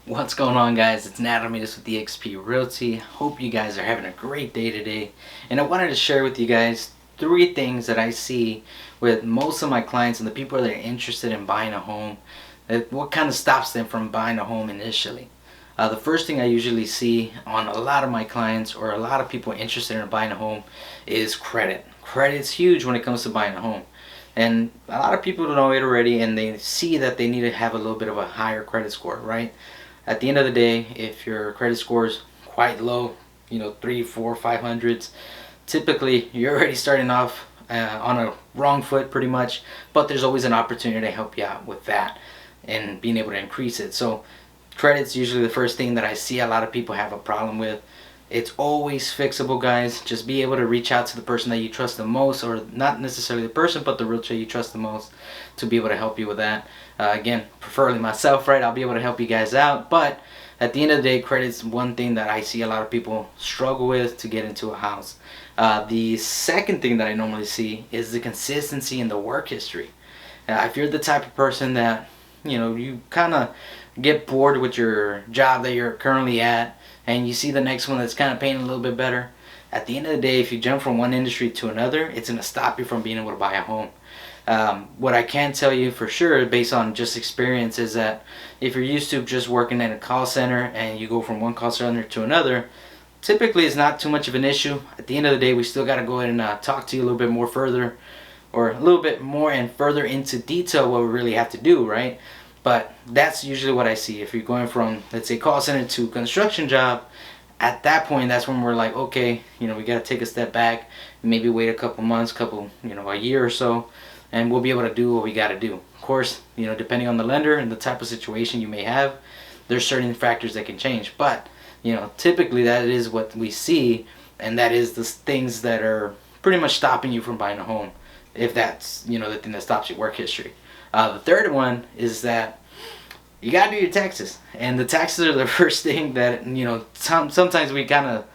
What's going on, guys? It's Nat Ramirez with eXp Realty. Hope you guys are having a great day today. And I wanted to share with you guys 3 things that I see with most of my clients and the people that are interested in buying a home. What kind of stops them from buying a home initially. The first thing I usually see on a lot of my clients or a lot of people interested in buying a home is credit. Credit's huge when it comes to buying a home. And a lot of people don't know it already, and they see that they need to have a little bit of a higher credit score, right? At the end of the day, if your credit score is quite low, 3, 4, 500s, typically you're already starting off on a wrong foot pretty much, but there's always an opportunity to help you out with that and being able to increase it. So credit's usually the first thing that I see a lot of people have a problem with. It's always fixable, guys. Just be able to reach out to the person that you trust the most, or not necessarily the person, but the realtor you trust the most, to be able to help you with that. Again, preferably myself, right? I'll be able to help you guys out. But at the end of the day, credit's one thing that I see a lot of people struggle with to get into a house. The second thing that I normally see is the consistency in the work history. If you're the type of person that, you kind of get bored with your job that you're currently at, and you see the next one that's kind of paying a little bit better, at the end of the day, if you jump from one industry to another, it's going to stop you from being able to buy a home. What I can tell you for sure, based on just experience, is that if you're used to just working at a call center and you go from one call center to another, typically it's not too much of an issue. At the end of the day, we still got to go ahead and talk to you a little bit more further, or a little bit more and further into detail what we really have to do, right? But that's usually what I see. If you're going from, let's say, call center to construction job, at that point, that's when we're like, okay, we got to take a step back, maybe wait a couple months, a year or so, and we'll be able to do what we got to do. Of course, depending on the lender and the type of situation you may have, there's certain factors that can change. But, typically that is what we see, and that is the things that are pretty much stopping you from buying a home, if that's, the thing that stops your work history. The third one is that you gotta do your taxes, and the taxes are the first thing that sometimes we kind of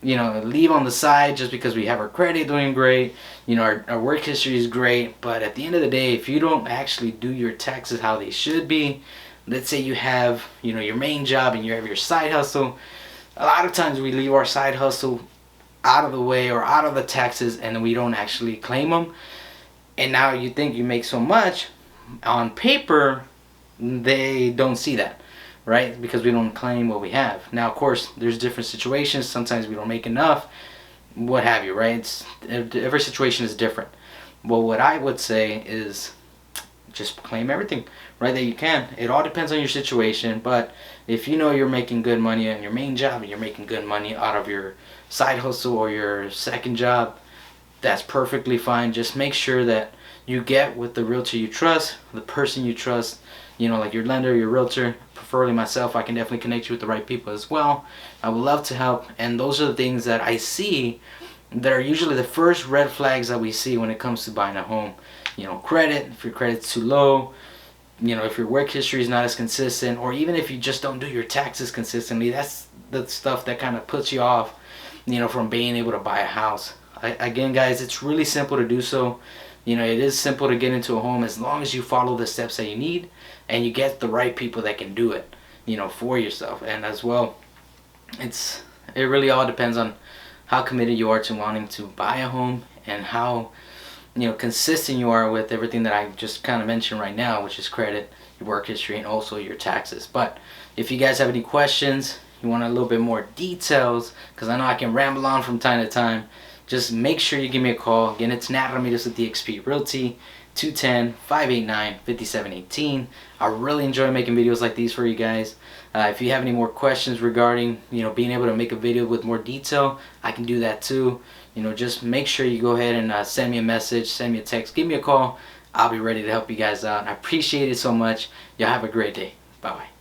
leave on the side just because we have our credit doing great, our work history is great. But at the end of the day, if you don't actually do your taxes how they should be, let's say you have your main job and you have your side hustle, a lot of times we leave our side hustle out of the way or out of the taxes, and we don't actually claim them. And now you think you make so much. On paper, they don't see that, right? Because we don't claim what we have. Now, of course, there's different situations. Sometimes we don't make enough, what have you, right? Every situation is different. Well, what I would say is just claim everything, right, that you can. It all depends on your situation, but if you're making good money on your main job and you're making good money out of your side hustle or your second job, that's perfectly fine. Just make sure that you get with the realtor you trust, the person you trust, like your lender, your realtor, preferably myself. I can definitely connect you with the right people as well. I would love to help. And those are the things that I see that are usually the first red flags that we see when it comes to buying a home. Credit, if your credit's too low, if your work history is not as consistent, or even if you just don't do your taxes consistently, that's the stuff that kind of puts you off, from being able to buy a house. Again, guys, it's really simple to do so. It is simple to get into a home as long as you follow the steps that you need and you get the right people that can do it, for yourself. And as well, it really all depends on how committed you are to wanting to buy a home, and how, consistent you are with everything that I just kind of mentioned right now, which is credit, your work history, and also your taxes. But if you guys have any questions, you want a little bit more details, because I know I can ramble on from time to time, just make sure you give me a call. Again, it's Nat Ramirez with eXp Realty, 210-589-5718. I really enjoy making videos like these for you guys. If you have any more questions regarding, being able to make a video with more detail, I can do that too. Just make sure you go ahead and send me a message, send me a text, give me a call. I'll be ready to help you guys out. I appreciate it so much. Y'all have a great day. Bye-bye.